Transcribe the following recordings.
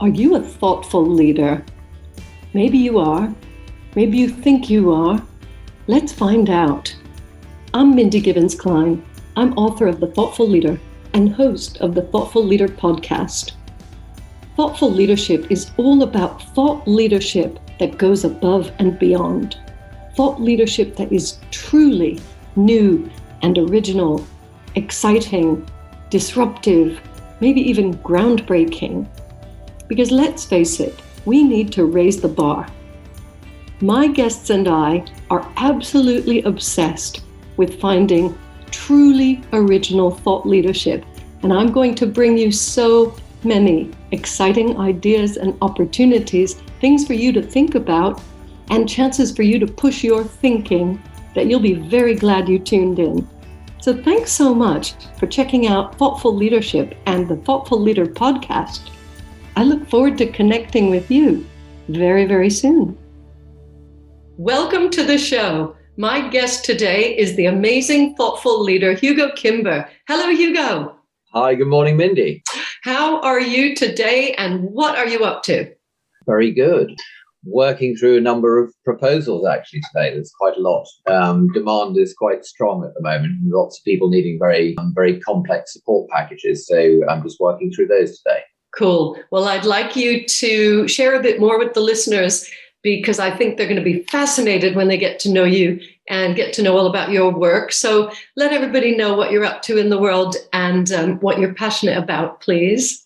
Are you a thoughtful leader? Maybe you are. Maybe you think you are. Let's find out. I'm Mindy Gibbins-Klein. I'm author of The Thoughtful Leader and host of the Thoughtful Leader podcast. Thoughtful leadership is all about thought leadership that goes above and beyond. Thought leadership that is truly new and original, exciting, disruptive, maybe even groundbreaking. Because let's face it, we need to raise the bar. My guests and I are absolutely obsessed with finding truly original thought leadership, and I'm going to bring you so many exciting ideas and opportunities, things for you to think about, and chances for you to push your thinking that you'll be very glad you tuned in. So thanks so much for checking out Thoughtful Leadership and the Thoughtful Leader podcast. I look forward to connecting with you very, very soon. Welcome to the show. My guest today is the amazing thoughtful leader, Hugo Kimber. Hello, Hugo. Hi, good morning, Mindy. How are you today and what are you up to? Very good. Working through a number of proposals actually today. There's quite a lot. Demand is quite strong at the moment. Lots of people needing very complex support packages. So I'm just working through those today. Cool. Well, I'd like you to share a bit more with the listeners because I think they're going to be fascinated when they get to know you and get to know all about your work. So let everybody know what you're up to in the world and what you're passionate about, please.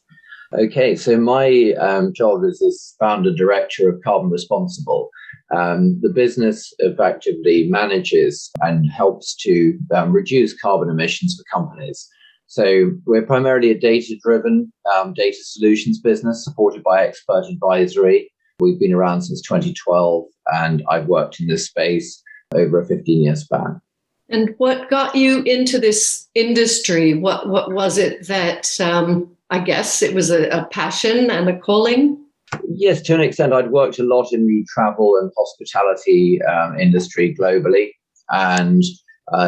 Okay, so my job is as founder director of Carbon Responsible. The business effectively manages and helps to reduce carbon emissions for companies. So we're primarily a data-driven data solutions business supported by expert advisory. We've been around since 2012, and I've worked in this space over a 15-year span. And what got you into this industry? What was it that, I guess it was a passion and a calling? Yes, to an extent. I'd worked a lot in the travel and hospitality industry globally, and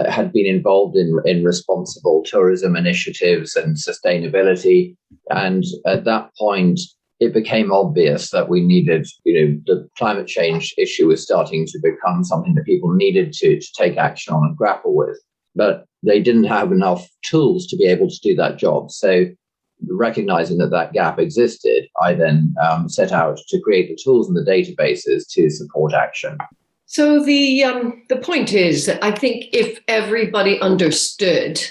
had been involved in responsible tourism initiatives and sustainability. And at that point, it became obvious that we needed, the climate change issue was starting to become something that people needed to take action on and grapple with. But they didn't have enough tools to be able to do that job. So recognizing that gap existed, I then set out to create the tools and the databases to support action. So the point is that I think if everybody understood,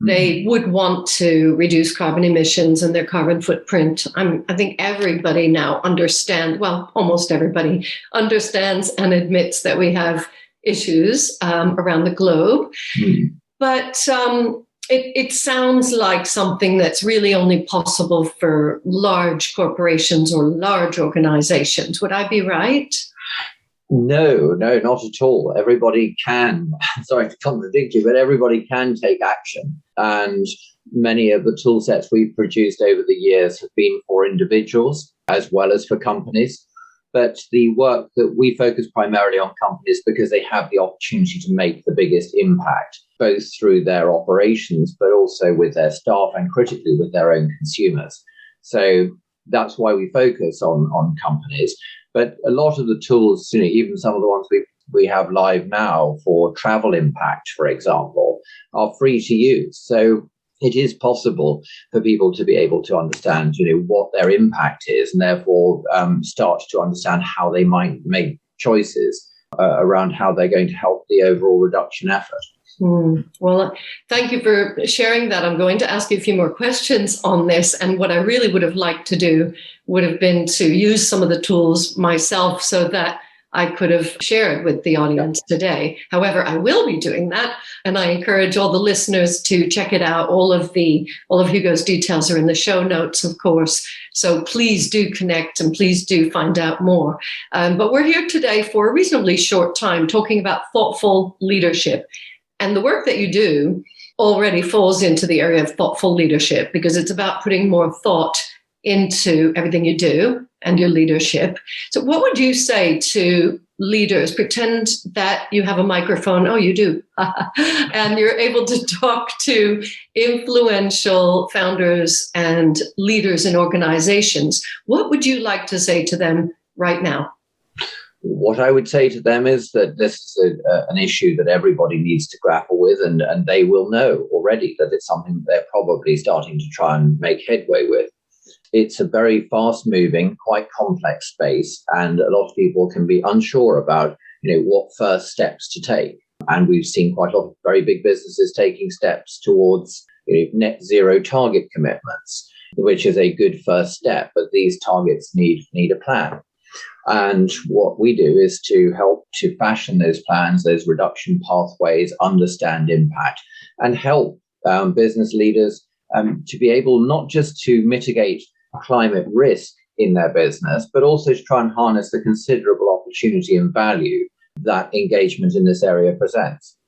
they would want to reduce carbon emissions and their carbon footprint. I think everybody now understands, well, almost everybody understands and admits that we have issues around the globe. But it sounds like something that's really only possible for large corporations or large organizations. Would I be right? No, not at all. Everybody can, sorry to contradict you, but everybody can take action. And many of the tool sets we've produced over the years have been for individuals as well as for companies. But the work that we focus primarily on companies because they have the opportunity to make the biggest impact, both through their operations, but also with their staff and critically with their own consumers. So that's why we focus on companies. But a lot of the tools, even some of the ones we have live now for travel impact, for example, are free to use. So it is possible for people to be able to understand, what their impact is, and therefore start to understand how they might make choices around how they're going to help the overall reduction effort. Well, thank you for sharing that. I'm going to ask you a few more questions on this. And what I really would have liked to do would have been to use some of the tools myself so that I could have shared with the audience today. However, I will be doing that. And I encourage all the listeners to check it out. All of Hugo's details are in the show notes, of course. So please do connect and please do find out more. But we're here today for a reasonably short time talking about thoughtful leadership. And the work that you do already falls into the area of thoughtful leadership because it's about putting more thought into everything you do and your leadership. So what would you say to leaders, pretend that you have a microphone. Oh, you do. And you're able to talk to influential founders and leaders in organizations. What would you like to say to them right now? What I would say to them is that this is an issue that everybody needs to grapple with, and they will know already that it's something that they're probably starting to try and make headway with. It's a very fast-moving, quite complex space, and a lot of people can be unsure about, what first steps to take. And we've seen quite a lot of very big businesses taking steps towards net zero target commitments, which is a good first step. But these targets need a plan. And what we do is to help to fashion those plans, those reduction pathways, understand impact, and help business leaders to be able not just to mitigate climate risk in their business, but also to try and harness the considerable opportunity and value that engagement in this area presents.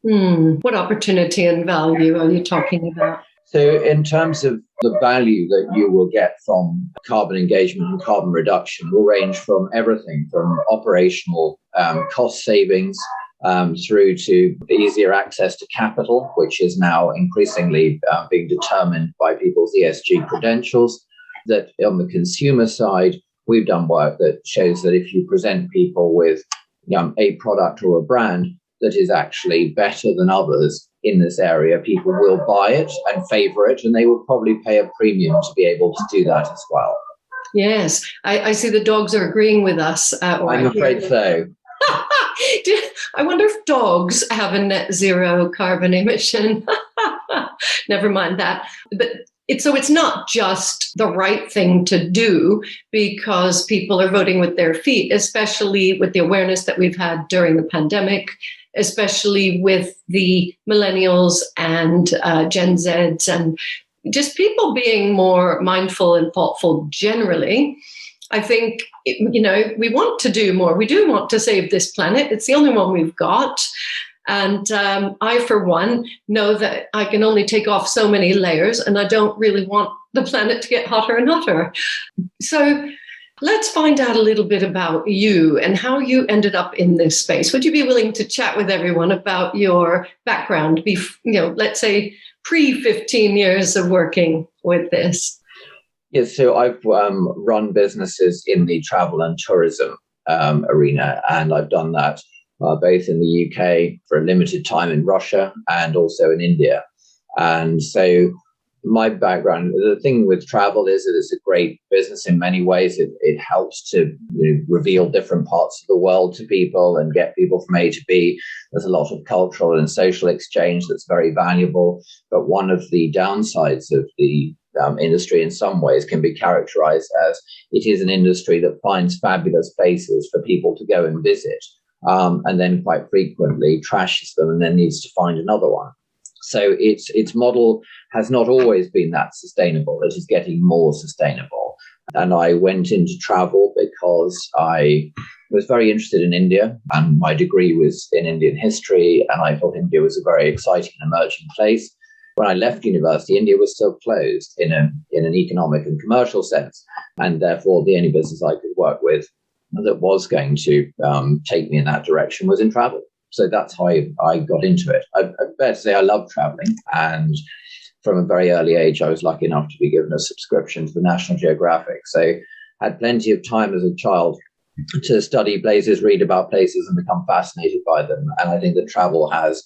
What opportunity and value are you talking about? So in terms of the value that you will get from carbon engagement and carbon reduction will range from everything from operational cost savings through to easier access to capital, which is now increasingly being determined by people's ESG credentials. That on the consumer side, we've done work that shows that if you present people with a product or a brand that is actually better than others in this area, people will buy it and favor it, and they will probably pay a premium to be able to do that as well. Yes, I see the dogs are agreeing with us. I'm afraid so. I wonder if dogs have a net zero carbon emission. Never mind that. But it's not just the right thing to do because people are voting with their feet, especially with the awareness that we've had during the pandemic, especially with the millennials and Gen Zs and just people being more mindful and thoughtful generally. I think, we want to do more. We do want to save this planet. It's the only one we've got. And I, for one, know that I can only take off so many layers, and I don't really want the planet to get hotter and hotter. So let's find out a little bit about you and how you ended up in this space. Would you be willing to chat with everyone about your background, let's say pre-15 years of working with this? Yes, so I've run businesses in the travel and tourism arena, and I've done that both in the UK for a limited time in Russia and also in India. And so my background, the thing with travel is that it's a great business in many ways. It helps to reveal different parts of the world to people and get people from A to B. There's a lot of cultural and social exchange that's very valuable. But one of the downsides of the industry in some ways can be characterized as it is an industry that finds fabulous places for people to go and visit. And then quite frequently trashes them and then needs to find another one. So its model has not always been that sustainable. It is getting more sustainable. And I went into travel because I was very interested in India, and my degree was in Indian history, and I thought India was a very exciting and emerging place. When I left university, India was still closed in an economic and commercial sense, and therefore the only business I could work with that was going to take me in that direction was in travel. So that's how I got into it. I better say I love traveling. And from a very early age, I was lucky enough to be given a subscription to the National Geographic. So had plenty of time as a child to study places, read about places, and become fascinated by them. And I think that travel has,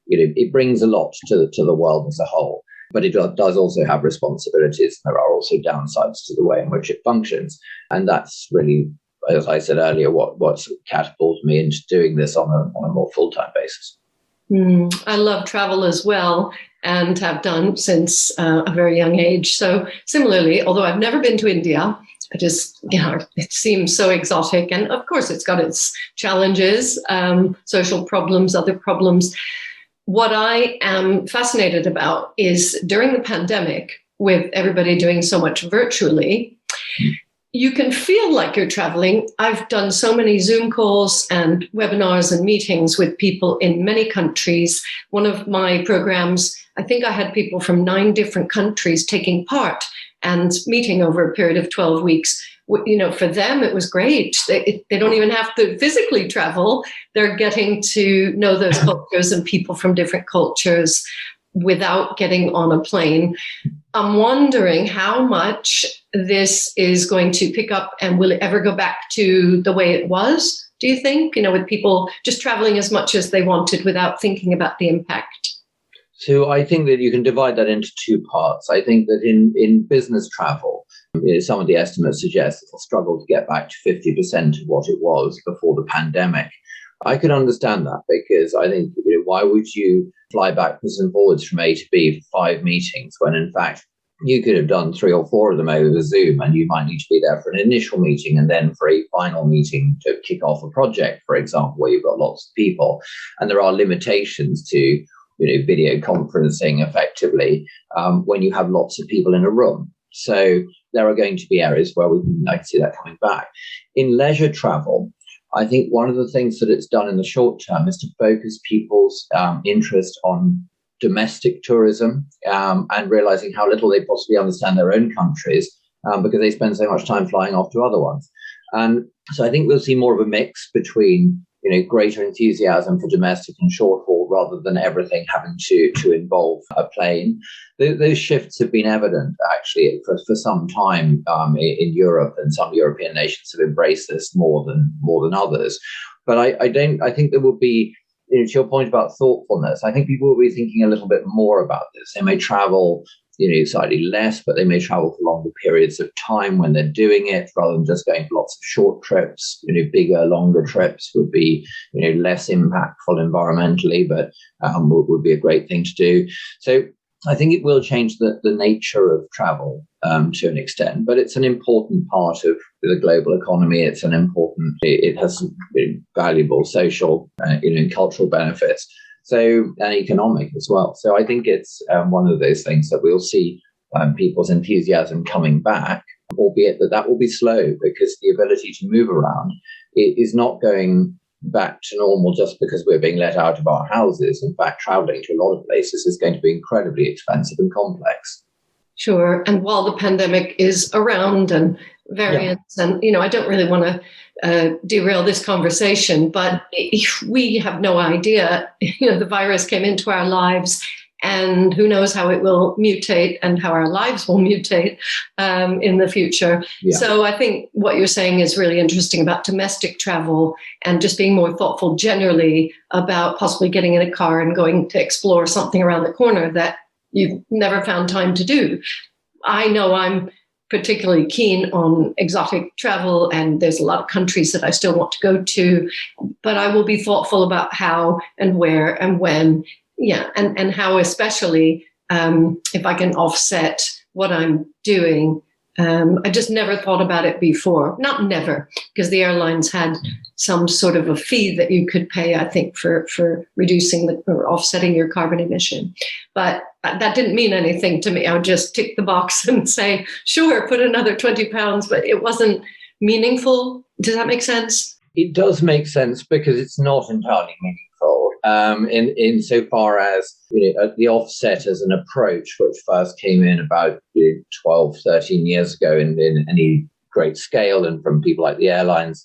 it brings a lot to the world as a whole. But it does also have responsibilities. There are also downsides to the way in which it functions. And that's really, as I said earlier, what's catapulted me into doing this on a more full-time basis. I love travel as well, and have done since a very young age. So similarly, although I've never been to India, I just, it seems so exotic. And of course, it's got its challenges, social problems, other problems. What I am fascinated about is during the pandemic, with everybody doing so much virtually, you can feel like you're traveling. I've done so many Zoom calls and webinars and meetings with people in many countries. One of my programs, I think I had people from 9 different countries taking part. and meeting over a period of 12 weeks. For them, it was great. They don't even have to physically travel. They're getting to know those cultures and people from different cultures without getting on a plane. I'm wondering how much this is going to pick up, and will it ever go back to the way it was, do you think? With people just traveling as much as they wanted without thinking about the impact. So I think that you can divide that into two parts. I think that in business travel, some of the estimates suggest it'll struggle to get back to 50% of what it was before the pandemic. I could understand that, because I think, why would you fly backwards and forwards from A to B for 5 meetings when in fact you could have done 3 or 4 of them over Zoom, and you might need to be there for an initial meeting and then for a final meeting to kick off a project, for example, where you've got lots of people. And there are limitations to video conferencing effectively when you have lots of people in a room. So there are going to be areas where we can see that coming back. In leisure travel, I think one of the things that it's done in the short term is to focus people's interest on domestic tourism and realizing how little they possibly understand their own countries because they spend so much time flying off to other ones. And so I think we'll see more of a mix between greater enthusiasm for domestic and short haul rather than everything having to involve a plane. Those shifts have been evident actually for some time in Europe, and some European nations have embraced this more than others. But I think there will be, to your point about thoughtfulness, I think people will be thinking a little bit more about this. They may travel slightly less, but they may travel for longer periods of time when they're doing it, rather than just going for lots of short trips. Bigger, longer trips would be, less impactful environmentally, but would be a great thing to do. So I think it will change the nature of travel to an extent, but it's an important part of the global economy. It has some valuable social and cultural benefits. So, and economic as well. So I think it's one of those things that we'll see people's enthusiasm coming back, albeit that will be slow, because the ability to move around is not going back to normal just because we're being let out of our houses. In fact, traveling to a lot of places is going to be incredibly expensive and complex. Sure. And while the pandemic is around and variants, and, I don't really want to derail this conversation, but we have no idea, the virus came into our lives, and who knows how it will mutate and how our lives will mutate in the future. Yeah. So I think what you're saying is really interesting about domestic travel and just being more thoughtful generally about possibly getting in a car and going to explore something around the corner that you've never found time to do. I know I'm particularly keen on exotic travel, and there's a lot of countries that I still want to go to, but I will be thoughtful about how and where and when, and how, especially if I can offset what I'm doing. I just never thought about it before. Not never, because the airlines had some sort of a fee that you could pay, I think, for reducing or offsetting your carbon emission. But that didn't mean anything to me. I would just tick the box and say, sure, put another 20 pounds, but it wasn't meaningful. Does that make sense? It does make sense, because it's not entirely meaningful. In so far as the offset as an approach, which first came in about 12, 13 years ago in any great scale, and from people like the airlines,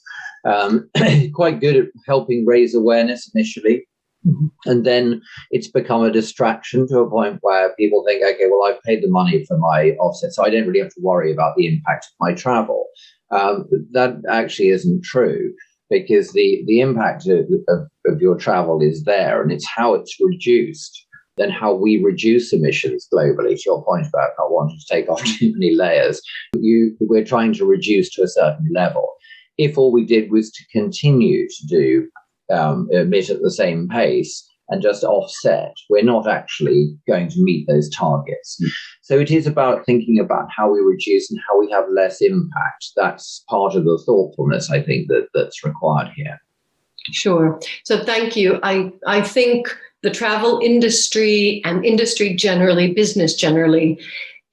quite good at helping raise awareness initially. Mm-hmm. And then it's become a distraction to a point where people think, okay, well, I've paid the money for my offset, so I don't really have to worry about the impact of my travel. That actually isn't true, because the impact of your travel is there, and it's how it's reduced and how we reduce emissions globally. To your point about not wanting to take off too many layers, we're trying to reduce to a certain level. If all we did was to continue to do emit at the same pace and just offset, we're not actually going to meet those targets. Mm. So it is about thinking about how we reduce and how we have less impact. That's part of the thoughtfulness, I think, that's required here. Sure. So thank you. I think the travel industry and industry generally, business generally,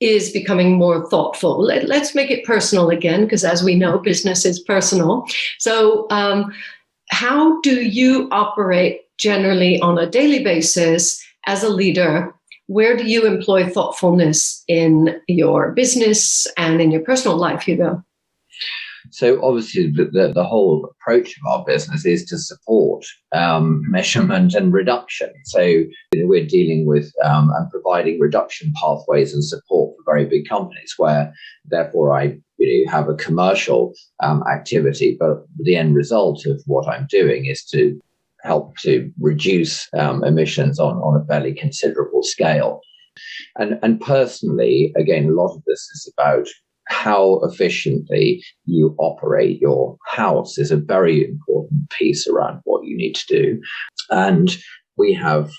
is becoming more thoughtful. Let's make it personal again, because as we know, business is personal. So how do you operate generally on a daily basis as a leader Where do you employ thoughtfulness in your business and in your personal life, Hugo? So obviously the whole approach of our business is to support measurement and reduction. So we're dealing with and providing reduction pathways and support for very big companies where therefore I have a commercial activity, but the end result of what I'm doing is to help to reduce emissions on a fairly considerable scale. And personally, again, a lot of this is about how efficiently you operate your house is a very important piece around what you need to do. And we have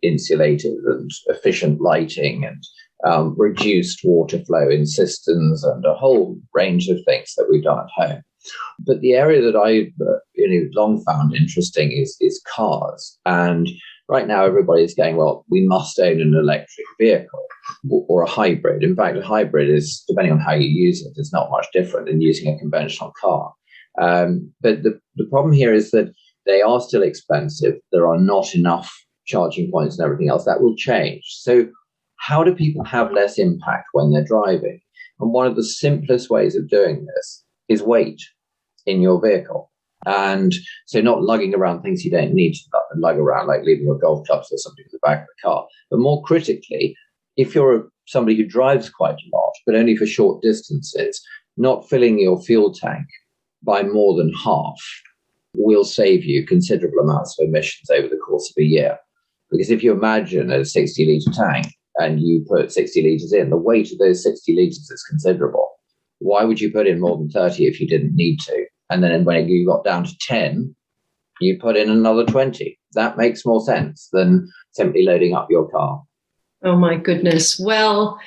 insulated and efficient lighting and reduced water flow in cisterns and a whole range of things that we've done at home. But the area that I've long found interesting is cars. And right now, everybody's going, well, we must own an electric vehicle or a hybrid. In fact, a hybrid is, depending on how you use it, it's not much different than using a conventional car. But the problem here is that they are still expensive. There are not enough charging points and everything else. That will change. So how do people have less impact when they're driving? And one of the simplest ways of doing this is weight in your vehicle. And so not lugging around things you don't need to lug around, like leaving your golf clubs or something in the back of the car. But more critically, if you're somebody who drives quite a lot, but only for short distances, not filling your fuel tank by more than half will save you considerable amounts of emissions over the course of a year. Because if you imagine a 60-litre tank and you put 60 litres in, the weight of those 60 litres is considerable. Why would you put in more than 30 if you didn't need to? And then when you got down to 10, you put in another 20. That makes more sense than simply loading up your car. Oh, my goodness. Well,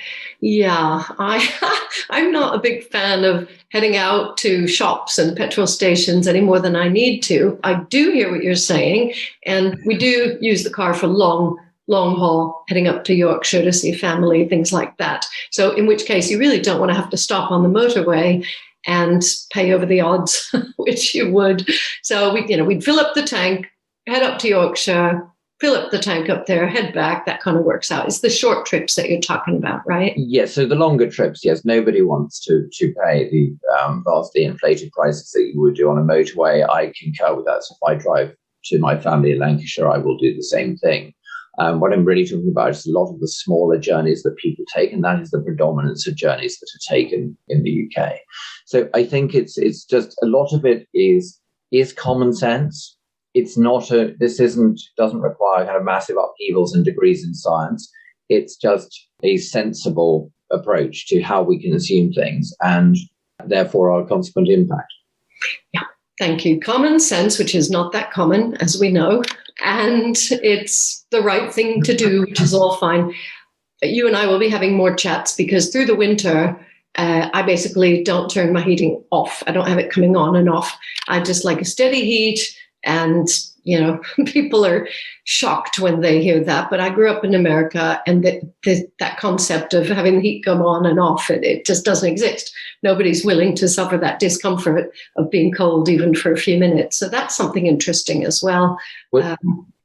yeah, I'm not a big fan of heading out to shops and petrol stations any more than I need to. I do hear what you're saying. And we do use the car for long haul, heading up to Yorkshire to see family, things like that. So in which case you really don't want to have to stop on the motorway and pay over the odds, which you would. So we'd fill up the tank, head up to Yorkshire, fill up the tank up there, head back. That kind of works out. It's the short trips that you're talking about, right? Yes. So the longer trips, yes, nobody wants to pay the vastly inflated prices that you would do on a motorway. I concur with that. So if I drive to my family in Lancashire, I will do the same thing. What I'm really talking about is a lot of the smaller journeys that people take, and that is the predominance of journeys that are taken in the UK. So I think it's just a lot of it is common sense. It's not doesn't require kind of massive upheavals and degrees in science. It's just a sensible approach to how we consume things and therefore our consequent impact. Yeah. Thank you. Common sense, which is not that common, as we know, and it's the right thing to do, which is all fine. You and I will be having more chats because through the winter, I basically don't turn my heating off. I don't have it coming on and off. I just like a steady heat, and people are shocked when they hear that. But I grew up in America, and that concept of having the heat come on and off, it just doesn't exist. Nobody's willing to suffer that discomfort of being cold even for a few minutes. So that's something interesting as well.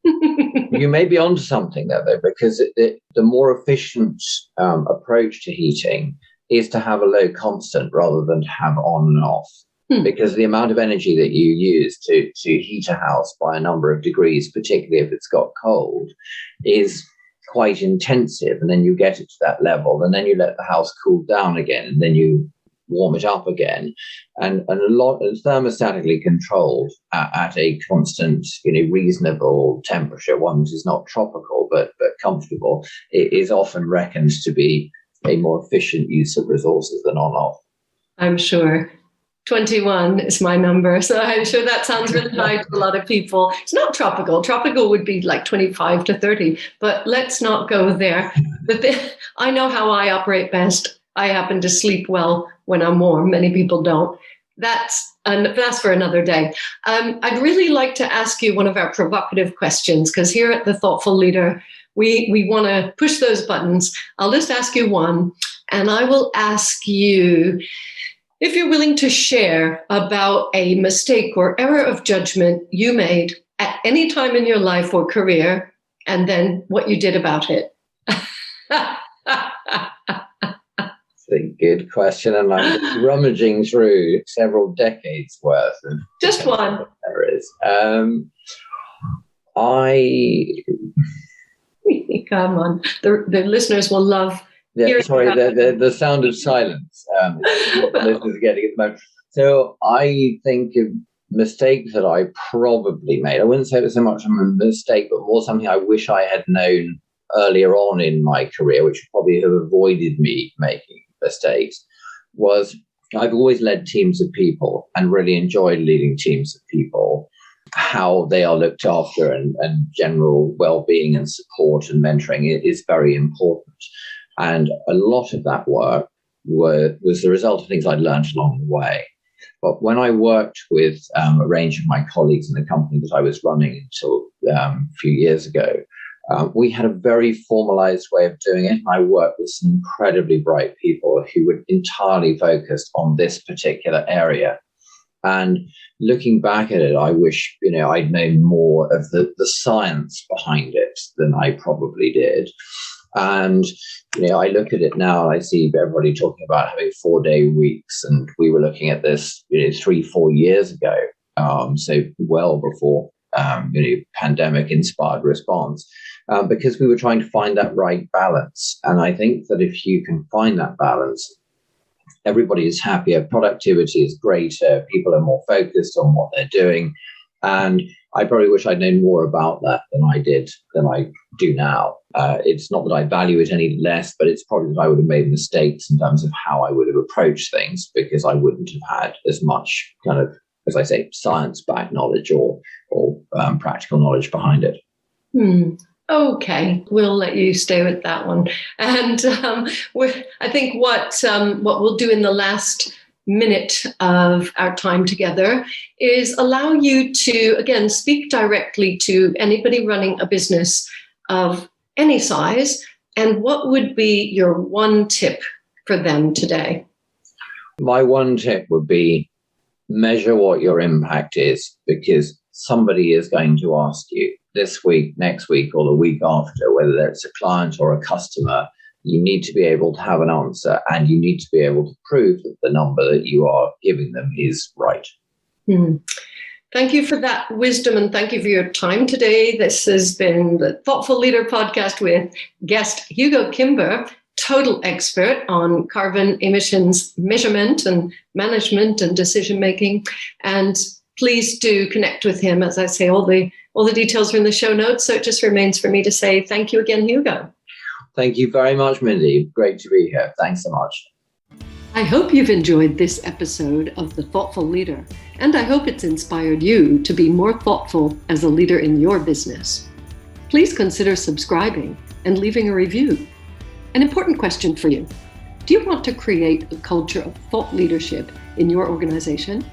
You may be onto something there, though, because the more efficient approach to heating is to have a low constant rather than to have on and off. Because the amount of energy that you use to heat a house by a number of degrees, particularly if it's got cold, is quite intensive. And then you get it to that level, and then you let the house cool down again, and then you warm it up again. And a lot thermostatically controlled at a constant, reasonable temperature, one that is not tropical but comfortable, it is often reckoned to be a more efficient use of resources than on-off. I'm sure. 21 is my number. So I'm sure that sounds really high to a lot of people. It's not tropical. Tropical would be like 25 to 30, but let's not go there. But I know how I operate best. I happen to sleep well when I'm warm. Many people don't. That's for another day. I'd really like to ask you one of our provocative questions, because here at The Thoughtful Leader, we want to push those buttons. I'll just ask you one, and I will ask you if you're willing to share about a mistake or error of judgment you made at any time in your life or career, and then what you did about it. It's a good question, and I'm just rummaging through several decades worth of just one. There is. Come on, the listeners will love. Sorry, the sound of silence. What the listeners are getting at the moment. So I think a mistake that I probably made. I wouldn't say it was so much a mistake, but more something I wish I had known earlier on in my career, which would probably have avoided me making mistakes, was I've always led teams of people and really enjoyed leading teams of people. How they are looked after and general well-being and support and mentoring is very important. And a lot of that work was the result of things I'd learned along the way. But when I worked with a range of my colleagues in the company that I was running until a few years ago, we had a very formalized way of doing it. And I worked with some incredibly bright people who were entirely focused on this particular area. And looking back at it, I wish, I'd known more of the science behind it than I probably did. And, I look at it now and I see everybody talking about having 4-day weeks. And we were looking at this, 3-4 years ago. So well before, pandemic inspired response, because we were trying to find that right balance. And I think that if you can find that balance, everybody is happier, productivity is greater, people are more focused on what they're doing. And I probably wish I'd known more about that than I do now. It's not that I value it any less, but it's probably that I would have made mistakes in terms of how I would have approached things, because I wouldn't have had as much kind of, as I say, science-backed knowledge or practical knowledge behind it. Okay, we'll let you stay with that one. And I think what we'll do in the last minute of our time together is allow you to, again, speak directly to anybody running a business of any size. And what would be your one tip for them today? My one tip would be measure what your impact is, because somebody is going to ask you this week, next week, or the week after, whether it's a client or a customer. You need to be able to have an answer, and you need to be able to prove that the number that you are giving them is right. Thank you for that wisdom, and thank you for your time today. This has been the Thoughtful Leader podcast with guest Hugo Kimber, total expert on carbon emissions measurement and management and decision making. And please do connect with him. As I say, all the details are in the show notes. So it just remains for me to say thank you again, Hugo. Thank you very much, Mindy. Great to be here. Thanks so much. I hope you've enjoyed this episode of The Thoughtful Leader, and I hope it's inspired you to be more thoughtful as a leader in your business. Please consider subscribing and leaving a review. An important question for you. Do you want to create a culture of thought leadership in your organization?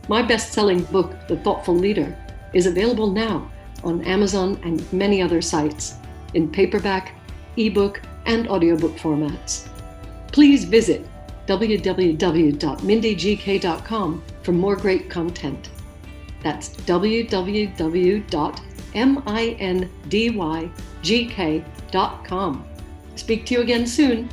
My best-selling book, The Thoughtful Leader, is available now on Amazon and many other sites in paperback, ebook, and audiobook formats. Please visit www.mindygk.com for more great content. That's www.mindygk.com. Speak to you again soon.